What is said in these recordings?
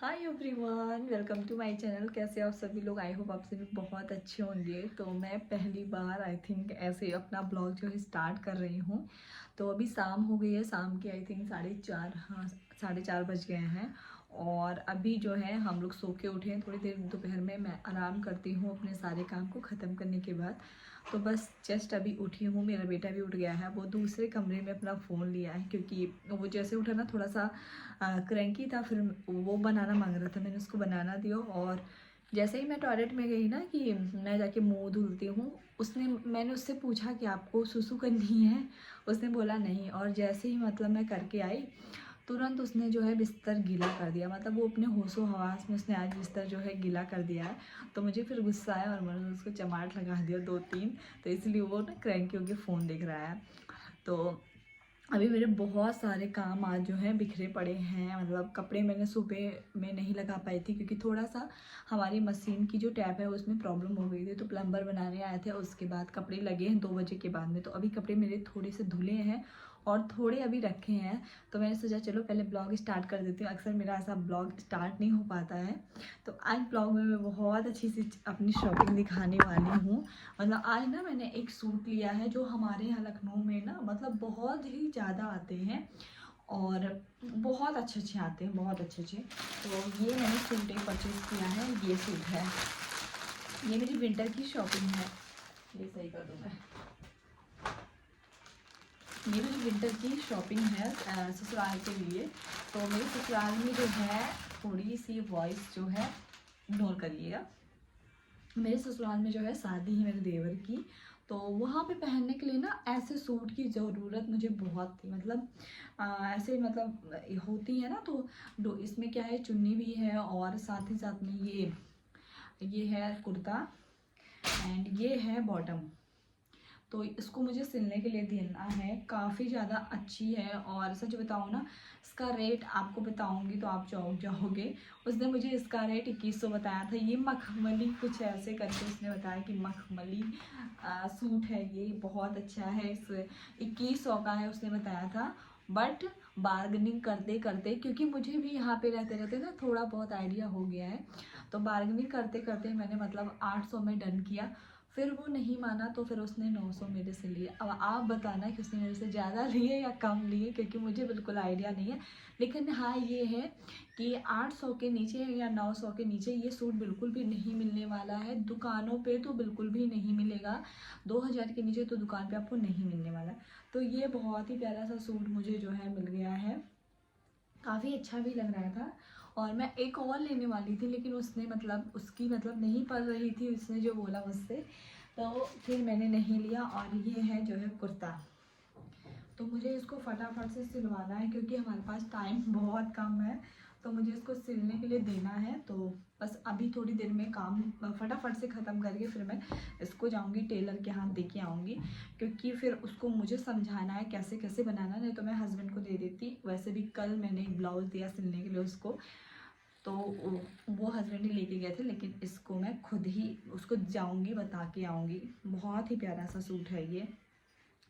Hi everyone, welcome to my channel. कैसे आप सभी लोग? आई होप आप सभी बहुत अच्छे होंगे। तो मैं पहली बार आई थिंक ऐसे अपना ब्लॉग जो है स्टार्ट कर रही हूँ। तो अभी शाम हो गई है, शाम के आई थिंक 4:30, हाँ 4:30 बज गए हैं। और अभी जो है हम लोग सो के उठे हैं। थोड़ी देर दोपहर में मैं आराम करती हूँ अपने सारे काम को ख़त्म करने के बाद। तो बस जस्ट अभी उठी हूँ। मेरा बेटा भी उठ गया है, वो दूसरे कमरे में अपना फ़ोन लिया है क्योंकि वो जैसे उठा ना थोड़ा सा क्रैंकी था। फिर वो बनाना मांग रहा था, मैंने उसको बनाना दिया। और जैसे ही मैं टॉयलेट में गई ना कि मैं जाके मुंह धुलती हूँ, मैंने उससे पूछा कि आपको सुसु करनी है। उसने बोला नहीं। और जैसे ही मतलब मैं करके आई, तुरंत उसने जो है बिस्तर गीला कर दिया। मतलब वो अपने होशो हवास में उसने आज बिस्तर जो है गीला कर दिया है। तो मुझे फिर गुस्सा आया और मैंने उसको चमाट लगा दिया 2-3। तो इसलिए वो ना क्रैंकी होकर फ़ोन देख रहा है। तो अभी मेरे बहुत सारे काम आज जो हैं बिखरे पड़े हैं। मतलब कपड़े मैंने सुबह में नहीं लगा पाई थी क्योंकि थोड़ा सा हमारी मशीन की जो टैप है उसमें प्रॉब्लम हो गई थी। तो प्लम्बर बनाने आए थे, उसके बाद कपड़े लगे हैं 2 बजे के बाद में। तो अभी कपड़े मेरे थोड़े से धुले हैं और थोड़े अभी रखे हैं। तो मैंने सोचा चलो पहले ब्लॉग स्टार्ट कर देती हूँ। अक्सर मेरा ऐसा ब्लॉग स्टार्ट नहीं हो पाता है। तो आज ब्लॉग में मैं बहुत अच्छी सी अपनी शॉपिंग दिखाने वाली हूँ। मतलब आज ना मैंने एक सूट लिया है जो हमारे यहाँ लखनऊ में ना मतलब बहुत ही ज़्यादा आते हैं और बहुत अच्छे आते हैं, बहुत अच्छे। तो ये मैंने सूट एक परचेज़ किया है। ये सूट है, ये मेरी विंटर की शॉपिंग है। ये सही कर दूँ मैं। ये मेरी विंटर की शॉपिंग है ससुराल के लिए। तो मेरे ससुराल में जो है थोड़ी सी वॉइस जो है इग्नोर करिएगा। मेरे ससुराल में जो है शादी है मेरे देवर की। तो वहाँ पे पहनने के लिए ना ऐसे सूट की ज़रूरत मुझे बहुत थी। मतलब ऐसे मतलब होती है ना। तो इसमें क्या है, चुन्नी भी है और साथ ही साथ में ये है कुर्ता एंड ये है बॉटम। तो इसको मुझे सिलने के लिए देना है। काफ़ी ज़्यादा अच्छी है और सच बताऊँ ना, इसका रेट आपको बताऊँगी तो आप चौंक जाओगे। उसने मुझे इसका रेट 2100 बताया था। ये मखमली कुछ ऐसे करके उसने बताया कि मखमली सूट है, ये बहुत अच्छा है। इस 2100 का है उसने बताया था। बट बार्गेनिंग करते करते, क्योंकि मुझे भी यहाँ पे रहते रहते ना थोड़ा बहुत आइडिया हो गया है, तो बार्गेनिंग करते करते मैंने मतलब 800 में डन किया। फिर वो नहीं माना तो फिर उसने 900 मेरे से लिए। अब आप बताना कि उसने मेरे से ज़्यादा लिए या कम लिए, क्योंकि मुझे बिल्कुल आइडिया नहीं है। लेकिन हाँ ये है कि 800 के नीचे या 900 के नीचे ये सूट बिल्कुल भी नहीं मिलने वाला है। दुकानों पे तो बिल्कुल भी नहीं मिलेगा। 2000 के नीचे तो दुकान पे आपको नहीं मिलने वाला। तो ये बहुत ही प्यारा सा सूट मुझे जो है मिल गया है। काफ़ी अच्छा भी लग रहा था। और मैं एक और लेने वाली थी लेकिन उसने मतलब उसकी मतलब नहीं पड़ रही थी, उसने जो बोला मुझसे, तो फिर मैंने नहीं लिया। और ये है जो है कुर्ता। तो मुझे इसको फटाफट से सिलवाना है क्योंकि हमारे पास टाइम बहुत कम है। तो मुझे इसको सिलने के लिए देना है। तो बस अभी थोड़ी देर में काम फटाफट से ख़त्म करके फिर मैं इसको जाऊंगी टेलर के हाथ दे के आऊँगी। क्योंकि फिर उसको मुझे समझाना है कैसे कैसे बनाना, नहीं तो मैं हस्बैंड को दे देती। वैसे भी कल मैंने एक ब्लाउज़ दिया सिलने के लिए उसको, तो वो हस्बैंड ही लेके गए थे। लेकिन इसको मैं खुद ही उसको जाऊंगी बता के आऊँगी। बहुत ही प्यारा सा सूट है ये।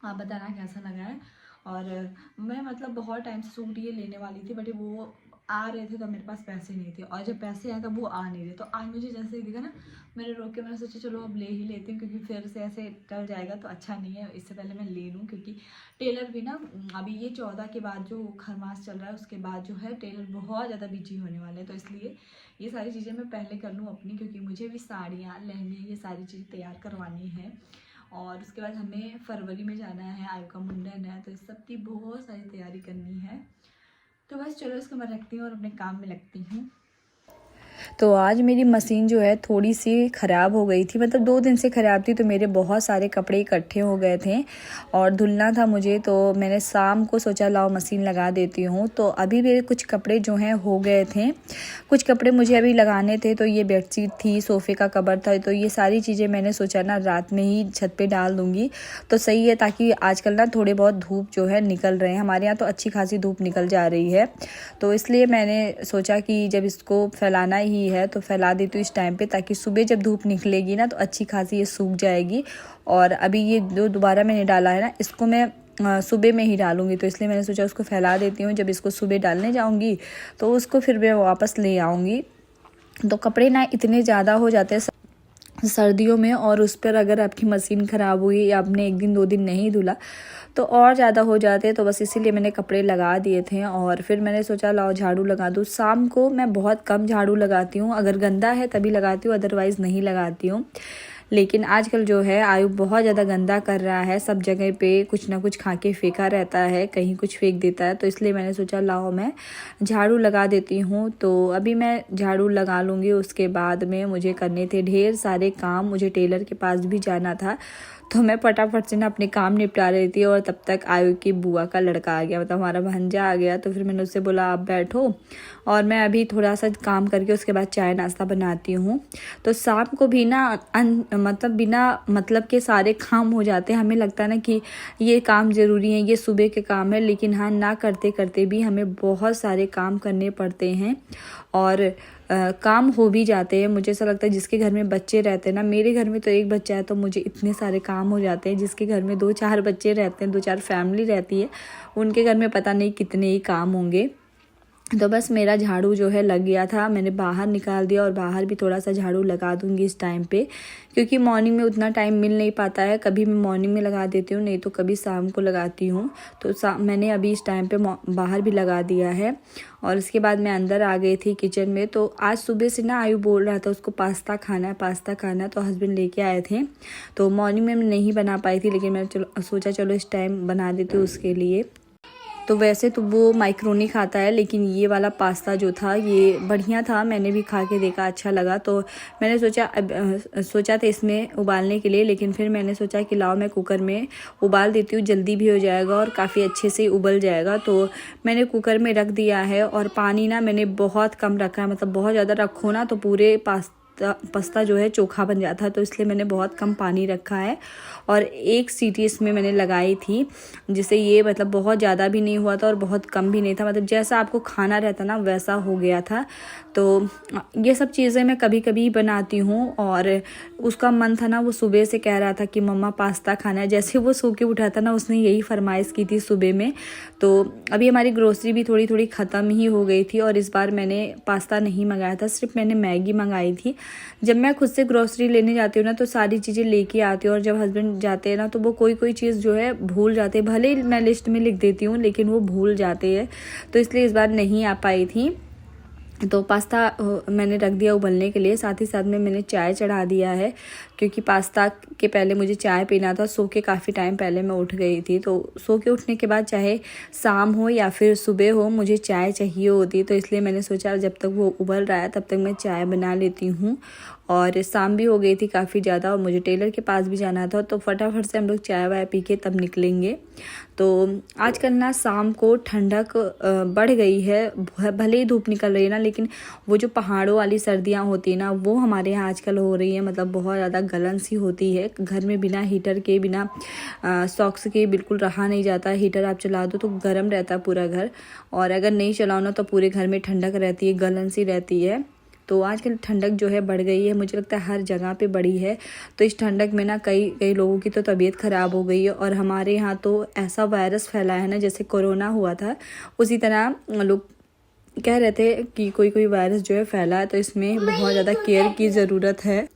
आप बताना कैसा लगा है। और मैं मतलब बहुत टाइम से सूट ये लेने वाली थी, बट वो आ रहे थे तो मेरे पास पैसे नहीं थे, और जब पैसे आए तब वो आ नहीं रहे। तो आज मुझे जैसे ही दिखा ना, मैंने रोक के मैंने सोचा चलो अब ले ही लेती हूँ, क्योंकि फिर से ऐसे टल जाएगा तो अच्छा नहीं है। इससे पहले मैं ले लूँ, क्योंकि टेलर भी ना अभी ये 14 के बाद जो खरमास चल रहा है उसके बाद जो है टेलर बहुत ज़्यादा बिजी होने वाले हैं। तो इसलिए ये सारी चीज़ें मैं पहले कर लूँ अपनी, क्योंकि मुझे भी साड़ियाँ लहंगे ये सारी चीज़ें तैयार करवानी है। और उसके बाद हमें फरवरी में जाना है, आयु का मुंडन है, तो इस सब की बहुत सारी तैयारी करनी है। तो बस चलो इसको मैं रखती हूँ और अपने काम में लगती हूँ। तो आज मेरी मशीन जो है थोड़ी सी ख़राब हो गई थी, मतलब 2 दिन से ख़राब थी। तो मेरे बहुत सारे कपड़े इकट्ठे हो गए थे और धुलना था मुझे। तो मैंने शाम को सोचा लाओ मशीन लगा देती हूँ। तो अभी मेरे कुछ कपड़े जो हैं हो गए थे, कुछ कपड़े मुझे अभी लगाने थे। तो ये बेडशीट थी, सोफ़े का कवर था, तो ये सारी चीज़ें मैंने सोचा ना रात में ही छत पे डाल दूँगी तो सही है। ताकि आजकल ना थोड़े बहुत धूप जो है निकल रहे हैं, हमारे यहाँ तो अच्छी खासी धूप निकल जा रही है। तो इसलिए मैंने सोचा कि जब इसको फैलाना ही है तो फैला देती हूँ इस टाइम पे, ताकि सुबह जब धूप निकलेगी ना तो अच्छी खासी ये सूख जाएगी। और अभी ये जो दोबारा मैंने डाला है ना, इसको मैं सुबह में ही डालूँगी, तो इसलिए मैंने सोचा उसको फैला देती हूँ। जब इसको सुबह डालने जाऊँगी तो उसको फिर मैं वापस ले आऊँगी। तो कपड़े ना इतने ज़्यादा हो जाते हैं सर्दियों में, और उस पर अगर आपकी मशीन ख़राब हुई या आपने 1 दिन 2 दिन नहीं धुला तो और ज़्यादा हो जाते हैं। तो बस इसीलिए मैंने कपड़े लगा दिए थे और फिर मैंने सोचा लाओ झाड़ू लगा दूँ। शाम को मैं बहुत कम झाड़ू लगाती हूँ, अगर गंदा है तभी लगाती हूँ, अदरवाइज़ नहीं लगाती हूँ। लेकिन आजकल जो है आयु बहुत ज़्यादा गंदा कर रहा है, सब जगह पे कुछ ना कुछ खा के फेंका रहता है, कहीं कुछ फेंक देता है। तो इसलिए मैंने सोचा लाओ मैं झाड़ू लगा देती हूँ। तो अभी मैं झाड़ू लगा लूँगी। उसके बाद में मुझे करने थे ढेर सारे काम, मुझे टेलर के पास भी जाना था, तो मैं फटाफट से ना अपने काम निपटा रही थी। और तब तक आयु की बुआ का लड़का आ गया, मतलब हमारा भांजा आ गया। तो फिर मैंने उससे बोला आप बैठो और मैं अभी थोड़ा सा काम करके उसके बाद चाय नाश्ता बनाती हूँ। तो शाम को भी ना मतलब बिना मतलब के सारे काम हो जाते हैं। हमें लगता है ना कि ये काम ज़रूरी है, ये सुबह के काम है, लेकिन हाँ ना करते करते भी हमें बहुत सारे काम करने पड़ते हैं और काम हो भी जाते हैं। मुझे ऐसा लगता है जिसके घर में बच्चे रहते हैं ना, मेरे घर में तो 1 बच्चा है तो मुझे इतने सारे काम हो जाते हैं। जिसके घर में 2-4 बच्चे रहते हैं, 2-4 फैमिली रहती है, उनके घर में पता नहीं कितने ही काम होंगे। तो बस मेरा झाड़ू जो है लग गया था, मैंने बाहर निकाल दिया और बाहर भी थोड़ा सा झाड़ू लगा दूंगी इस टाइम पे, क्योंकि मॉर्निंग में उतना टाइम मिल नहीं पाता है। कभी मैं मॉर्निंग में लगा देती हूँ, नहीं तो कभी शाम को लगाती हूँ। तो मैंने अभी इस टाइम पे बाहर भी लगा दिया है। और उसके बाद मैं अंदर आ गई थी किचन में। तो आज सुबह से ना आयु बोल रहा था उसको पास्ता खाना है, तो हस्बैंड लेके आए थे। तो मॉर्निंग में मैं नहीं बना पाई थी, लेकिन मैंने सोचा चलो इस टाइम बना देती हूँ उसके लिए। तो वैसे तो वो माइक्रोनी खाता है, लेकिन ये वाला पास्ता जो था ये बढ़िया था, मैंने भी खा के देखा, अच्छा लगा। तो मैंने सोचा था इसमें उबालने के लिए, लेकिन फिर मैंने सोचा कि लाओ मैं कुकर में उबाल देती हूँ, जल्दी भी हो जाएगा और काफ़ी अच्छे से उबल जाएगा। तो मैंने कुकर में रख दिया है और पानी ना मैंने बहुत कम रखा है, मतलब बहुत ज़्यादा रखो ना तो पूरे पास्ता जो है चोखा बन जाता है। तो इसलिए मैंने बहुत कम पानी रखा है और 1 सीटी इसमें मैंने लगाई थी, जिससे ये मतलब बहुत ज़्यादा भी नहीं हुआ था और बहुत कम भी नहीं था, मतलब जैसा आपको खाना रहता ना वैसा हो गया था। तो ये सब चीज़ें मैं कभी कभी बनाती हूँ। और उसका मन था ना, वो सुबह से कह रहा था कि मम्मा पास्ता खाना है। जैसे वो सो के उठा था ना, उसने यही फरमाइश की थी सुबह में। तो अभी हमारी ग्रोसरी भी थोड़ी थोड़ी ख़त्म ही हो गई थी और इस बार मैंने पास्ता नहीं मंगाया था, सिर्फ मैंने मैगी मंगाई थी। जब मैं खुद से ग्रोसरी लेने जाती हूँ ना तो सारी चीज़ें लेके आती हूँ, और जब हस्बैंड जाते हैं ना तो वो कोई चीज़ जो है भूल जाते हैं। भले ही मैं लिस्ट में लिख देती हूँ लेकिन वो भूल जाते हैं, तो इसलिए इस बार नहीं आ पाई थी। तो पास्ता मैंने रख दिया उबलने के लिए, साथ ही साथ में मैंने चाय चढ़ा दिया है, क्योंकि पास्ता के पहले मुझे चाय पीना था। सो के काफ़ी टाइम पहले मैं उठ गई थी, तो सो के उठने के बाद चाहे शाम हो या फिर सुबह हो मुझे चाय चाहिए होती। तो इसलिए मैंने सोचा जब तक वो उबल रहा है तब तक मैं चाय बना लेती हूँ। और शाम भी हो गई थी काफ़ी ज़्यादा और मुझे टेलर के पास भी जाना था, तो फटाफट से हम लोग चाय वाय पी के तब निकलेंगे। तो आजकल ना शाम को ठंडक बढ़ गई है, भले ही धूप निकल रही है ना, लेकिन वो जो पहाड़ों वाली सर्दियाँ होती है ना वो हमारे यहाँ आजकल हो रही है। मतलब बहुत ज़्यादा गलन सी होती है, घर में बिना हीटर के बिना सॉक्स के बिल्कुल रहा नहीं जाता। हीटर आप चला दो तो गर्म रहता है पूरा घर, और अगर नहीं चलाओ ना तो पूरे घर में ठंडक रहती है, गलन सी रहती है। तो आजकल ठंडक जो है बढ़ गई है, मुझे लगता है हर जगह पे बढ़ी है। तो इस ठंडक में ना कई लोगों की तो तबीयत ख़राब हो गई है, और हमारे यहाँ तो ऐसा वायरस फैला है ना, जैसे कोरोना हुआ था उसी तरह लोग कह रहे थे कि कोई वायरस जो है फैला है। तो इसमें बहुत ज़्यादा केयर की ज़रूरत है।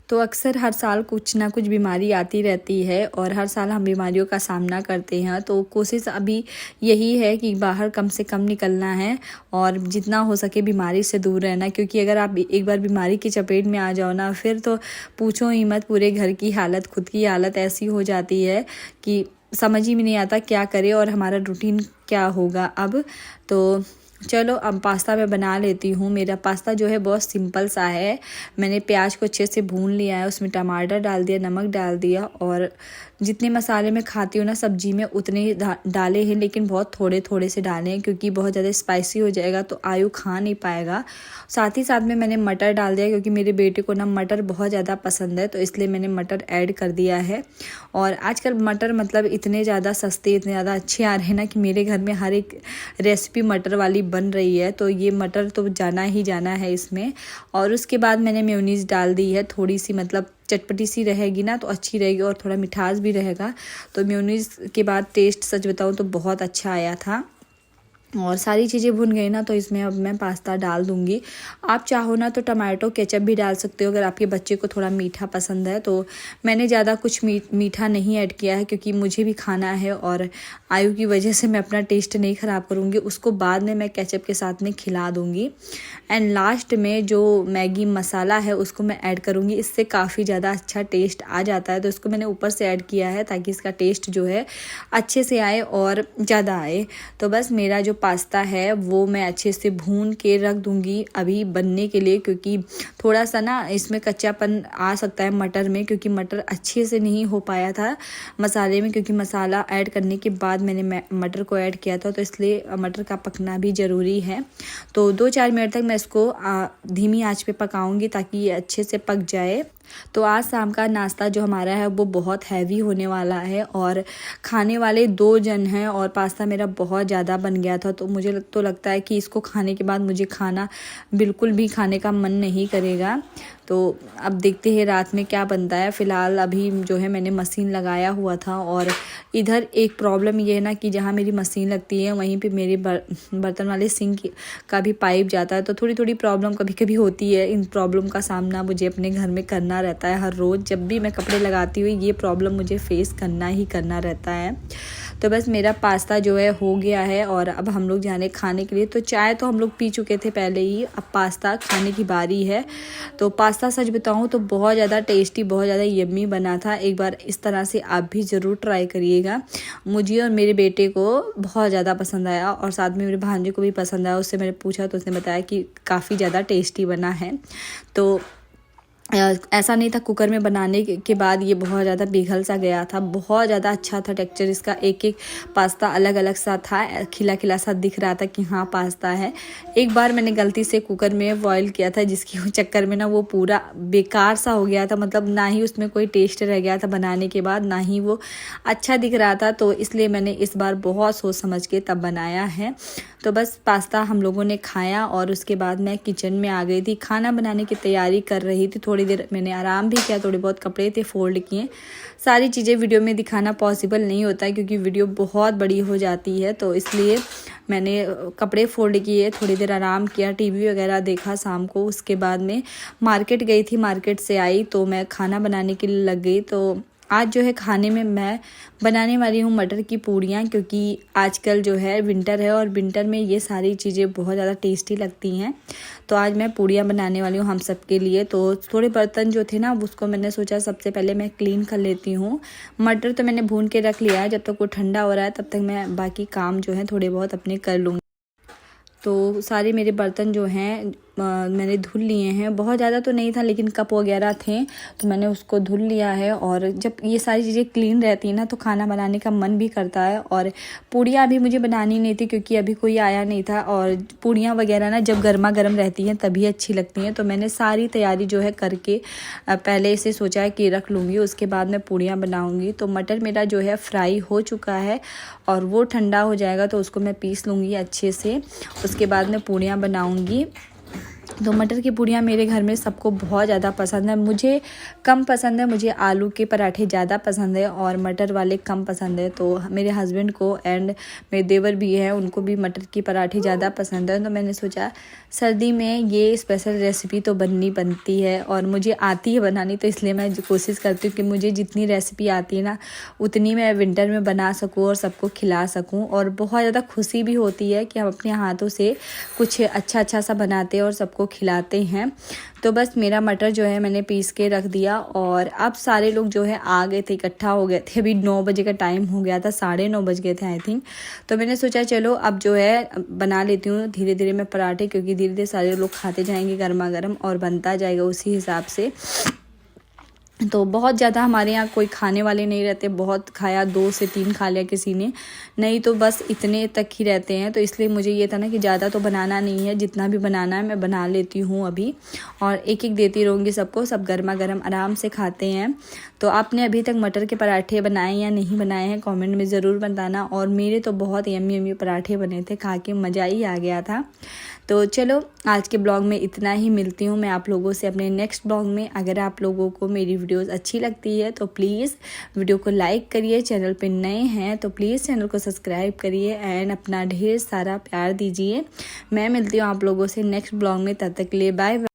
तो अक्सर हर साल कुछ ना कुछ बीमारी आती रहती है और हर साल हम बीमारियों का सामना करते हैं। तो कोशिश अभी यही है कि बाहर कम से कम निकलना है और जितना हो सके बीमारी से दूर रहना, क्योंकि अगर आप एक बार बीमारी की चपेट में आ जाओ ना फिर तो पूछो ही मत, पूरे घर की हालत, खुद की हालत ऐसी हो जाती है कि समझ ही में नहीं आता क्या करे और हमारा रूटीन क्या होगा अब। तो चलो अब पास्ता मैं बना लेती हूँ। मेरा पास्ता जो है बहुत सिंपल सा है। मैंने प्याज को अच्छे से भून लिया है, उसमें टमाटर डाल दिया, नमक डाल दिया, और जितने मसाले मैं खाती हूँ ना सब्जी में उतने ही डाले हैं, लेकिन बहुत थोड़े थोड़े से डाले हैं क्योंकि बहुत ज़्यादा स्पाइसी हो जाएगा तो आयु खा नहीं पाएगा। साथ ही साथ में मैंने मटर डाल दिया, क्योंकि मेरे बेटे को ना मटर बहुत ज़्यादा पसंद है, तो इसलिए मैंने मटर ऐड कर दिया है। और आजकल मटर मतलब इतने ज़्यादा सस्ते, इतने ज़्यादा अच्छे आ रहे हैं ना कि मेरे घर में हर एक रेसिपी मटर वाली बन रही है। तो ये मटर तो जाना ही जाना है इसमें। और उसके बाद मैंने मेयोनीज़ डाल दी है थोड़ी सी, मतलब चटपटी सी रहेगी ना तो अच्छी रहेगी और थोड़ा मिठास भी रहेगा। तो मेयोनीज के बाद टेस्ट सच बताऊँ तो बहुत अच्छा आया था। और सारी चीज़ें भुन गई ना तो इसमें अब मैं पास्ता डाल दूँगी। आप चाहो ना तो टमाटो केचप भी डाल सकते हो अगर आपके बच्चे को थोड़ा मीठा पसंद है। तो मैंने ज़्यादा कुछ मीठा नहीं ऐड किया है क्योंकि मुझे भी खाना है और आयु की वजह से मैं अपना टेस्ट नहीं ख़राब करूँगी। उसको बाद में मैं केचप के साथ में खिला दूँगी। एंड लास्ट में जो मैगी मसाला है उसको मैं ऐड करूँगी। इससे काफ़ी ज़्यादा अच्छा टेस्ट आ जाता है, तो इसको मैंने ऊपर से ऐड किया है ताकि इसका टेस्ट जो है अच्छे से आए और ज़्यादा आए। तो बस मेरा जो पास्ता है वो मैं अच्छे से भून के रख दूँगी अभी बनने के लिए, क्योंकि थोड़ा सा ना इसमें कच्चापन आ सकता है मटर में, क्योंकि मटर अच्छे से नहीं हो पाया था मसाले में, क्योंकि मसाला ऐड करने के बाद मैंने मटर को ऐड किया था, तो इसलिए मटर का पकना भी ज़रूरी है। तो 2-4 मिनट तक मैं इसको धीमी आंच पे पकाऊंगी ताकि ये अच्छे से पक जाए। तो आज शाम का नाश्ता जो हमारा है वो बहुत हैवी होने वाला है और खाने वाले 2 जन हैं और पास्ता मेरा बहुत ज़्यादा बन गया था। तो मुझे तो लगता है कि इसको खाने के बाद मुझे खाना बिल्कुल भी खाने का मन नहीं करेगा। तो अब देखते हैं रात में क्या बनता है। फ़िलहाल अभी जो है मैंने मशीन लगाया हुआ था और इधर एक प्रॉब्लम ये है ना कि जहाँ मेरी मशीन लगती है वहीं पे मेरे बर्तन वाले सिंक का भी पाइप जाता है। तो थोड़ी थोड़ी प्रॉब्लम कभी कभी होती है। इन प्रॉब्लम का सामना मुझे अपने घर में करना रहता है हर रोज़। जब भी मैं कपड़े लगाती हूँ ये प्रॉब्लम मुझे फेस करना ही करना रहता है। तो बस मेरा पास्ता जो है हो गया है और अब हम लोग जाने खाने के लिए। तो चाय तो हम लोग पी चुके थे पहले ही, अब पास्ता खाने की बारी है। तो पास्ता सच बताऊँ तो बहुत ज़्यादा टेस्टी, बहुत ज़्यादा यम्मी बना था। एक बार इस तरह से आप भी ज़रूर ट्राई करिएगा। मुझे और मेरे बेटे को बहुत ज़्यादा पसंद आया और साथ में मेरे भांजे को भी पसंद आया। उससे मैंने पूछा तो उसने बताया कि काफ़ी ज़्यादा टेस्टी बना है। तो ऐसा नहीं था कुकर में बनाने के बाद ये बहुत ज़्यादा पिघल सा गया था। बहुत ज़्यादा अच्छा था टेक्सचर इसका, एक एक पास्ता अलग अलग सा था, खिला खिला सा दिख रहा था कि हाँ पास्ता है। एक बार मैंने गलती से कुकर में बॉईल किया था जिसके चक्कर में ना वो पूरा बेकार सा हो गया था। मतलब ना ही उसमें कोई टेस्ट रह गया था बनाने के बाद, ना ही वो अच्छा दिख रहा था। तो इसलिए मैंने इस बार बहुत सोच समझ के तब बनाया है। तो बस पास्ता हम लोगों ने खाया और उसके बाद मैं किचन में आ गई थी, खाना बनाने की तैयारी कर रही थी। थोड़ी देर मैंने आराम भी किया, थोड़े बहुत कपड़े थे फोल्ड किए। सारी चीज़ें वीडियो में दिखाना पॉसिबल नहीं होता है क्योंकि वीडियो बहुत बड़ी हो जाती है। तो इसलिए मैंने कपड़े फोल्ड किए, थोड़ी देर आराम किया, टीवी वगैरह देखा शाम को। उसके बाद में मार्केट गई थी, मार्केट से आई तो मैं खाना बनाने के लिए लग गई। तो आज जो है खाने में मैं बनाने वाली हूँ मटर की पूड़ियाँ, क्योंकि आजकल जो है विंटर है और विंटर में ये सारी चीज़ें बहुत ज़्यादा टेस्टी लगती हैं। तो आज मैं पूड़ियाँ बनाने वाली हूँ हम सब के लिए। तो थोड़े बर्तन जो थे ना उसको मैंने सोचा सबसे पहले मैं क्लीन कर लेती हूँ। मटर तो मैंने भून के रख लिया है, जब तक वो ठंडा हो रहा है तब तक मैं बाकी काम जो है थोड़े बहुत अपने कर लूँगी। तो सारे मेरे बर्तन जो हैं मैंने धुल लिए हैं। बहुत ज़्यादा तो नहीं था लेकिन कप वगैरह थे तो मैंने उसको धुल लिया है। और जब ये सारी चीज़ें क्लीन रहती हैं ना तो खाना बनाने का मन भी करता है। और पूड़ियाँ अभी मुझे बनानी नहीं थी क्योंकि अभी कोई आया नहीं था, और पूड़ियाँ वगैरह ना जब गर्मा गर्म रहती हैं तभी अच्छी लगती हैं। तो मैंने सारी तैयारी जो है करके पहले से सोचा है कि रख लूँगी, उसके बाद मैं पूड़ियाँ बनाऊँगी। तो मटर मेरा जो है फ्राई हो चुका है और वो ठंडा हो जाएगा तो उसको मैं पीस लूँगी अच्छे से। उसके बाद मैं पूड़ियाँ बनाऊँगी। तो मटर की पूड़ियाँ मेरे घर में सबको बहुत ज़्यादा पसंद है। मुझे कम पसंद है, मुझे आलू के पराठे ज़्यादा पसंद है और मटर वाले कम पसंद है। तो मेरे हस्बैंड को एंड मेरे देवर भी हैं, उनको भी मटर की पराठे ज़्यादा पसंद है। तो मैंने सोचा सर्दी में ये स्पेशल रेसिपी तो बनती है और मुझे आती है बनानी, तो इसलिए मैं कोशिश करती हूँ कि मुझे जितनी रेसिपी आती है ना उतनी मैं विंटर में बना सकूँ और सबको खिला सकूँ। और बहुत ज़्यादा खुशी भी होती है कि हम अपने हाथों से कुछ अच्छा सा बनाते हैं और सबको खिलाते हैं। तो बस मेरा मटर जो है मैंने पीस के रख दिया और अब सारे लोग जो है आ गए थे, इकट्ठा हो गए थे। अभी 9 बजे का टाइम हो गया था, 9:30 बज गए थे आई थिंक। तो मैंने सोचा चलो अब जो है बना लेती हूँ धीरे धीरे मैं पराठे, क्योंकि धीरे धीरे सारे लोग खाते जाएंगे गर्मा गर्म और बनता जाएगा उसी हिसाब से। तो बहुत ज़्यादा हमारे यहाँ कोई खाने वाले नहीं रहते, बहुत खाया 2 से 3 खा लिया किसी ने, नहीं तो बस इतने तक ही रहते हैं। तो इसलिए मुझे ये था ना कि ज़्यादा तो बनाना नहीं है, जितना भी बनाना है मैं बना लेती हूँ अभी और एक एक देती रहूँगी सबको, सब गर्मा गर्म आराम से खाते हैं। तो आपने अभी तक मटर के पराठे बनाए या नहीं बनाए हैं कमेंट में ज़रूर बताना। और मेरे तो बहुत यम्मी पराठे बने थे, खा के मज़ा ही आ गया था। तो चलो आज के ब्लॉग में इतना ही, मिलती हूँ मैं आप लोगों से अपने नेक्स्ट ब्लॉग में। अगर आप लोगों को मेरी वीडियोस अच्छी लगती है तो प्लीज़ वीडियो को लाइक करिए, चैनल पे नए हैं तो प्लीज़ चैनल को सब्सक्राइब करिए एंड अपना ढेर सारा प्यार दीजिए। मैं मिलती हूँ आप लोगों से नेक्स्ट ब्लॉग में, तब तक के लिए बाय बाय।